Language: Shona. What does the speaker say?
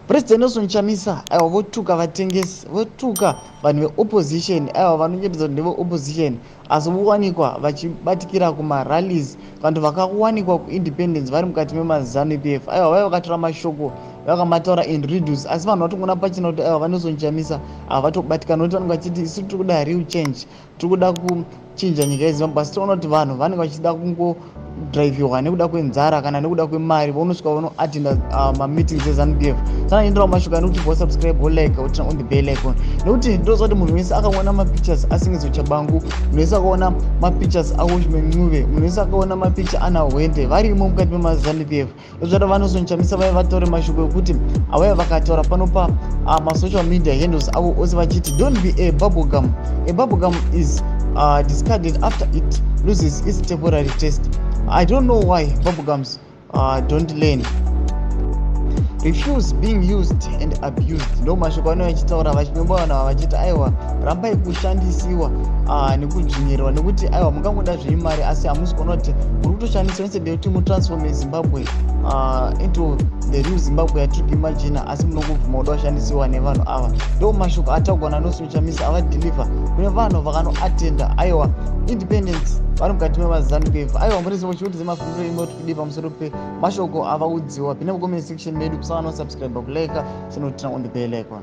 President Nelson Chamisa aiwa votuka vatengesi, votuka vanhu veopposition, aiwa vanonyepedza kuti ndeve-opposition asi vowanikwa vachibatikira kumarallies, vanhu vakawanikwa kuindependence vari mukati memazanu-PF. Aiwa vaiva vakatora mashoko vakamataura in riddles, asi vanhu vatongona pachina kuti aiwa vaNelson Chamisa havatobatikana, nokuti vanenge vachiti isi tiri kuda real change, tiri kuda kuchinja nyika yeZimbabwe, asi tinoona kuti vanhu vanenge vachida kungodhiraivhiwa nekuda kwenzara kana nekuda kwemari, vaunosvika vanoatenda mameetings eZanu-PF. Sana enderawo mashoko nekuti bosubscribe, bolike, utina on the bell icon, nekuti ndinoziva kuti munhu wese akaona mapictures aSingizwe Chabangu, munhu wese akaona mapictures aWatchman Ncube, munhu wese akaona mapicture ana Hwende varimo mukati memazanu-PF, ndozvati vaNelson Chamisa vaiva vataure mashoko ekuti avaiva vakataura pano masocial media handles avo ose vachiti don't be a bubblegum. A bubblegum is discarded after it loses its temporary taste. I don't know why bubblegums don't learn. Refuse being used and abused. Ndo mashoko ano vachitaura vachinyomba vanhu ava vachiti aiwa rambai kushandisiwa nekudzvinyirirwa, nekuti aiwa mungangoda zveimari asi hamusi kuona kuti muri kutoshandiswa instead yekuti mutransforme Zimbabwe into the real Zimbabwe yatiri kuimagina, asi munongobvuma kuda kushandisiwa nevanhu ava. Ndo mashoko ataugwa naNelson Chamisa avadhilivha kune vanhu vakanoatenda aiwa independence vari mukati memazanu-PF. Aiwa murizivo chikuti zemafungiro ime kuti kudii pamusoro pemashoko avaudziwa. Pinda mucomment section medu kusangana nosubscribe, kulike, sinotina on the bell icon.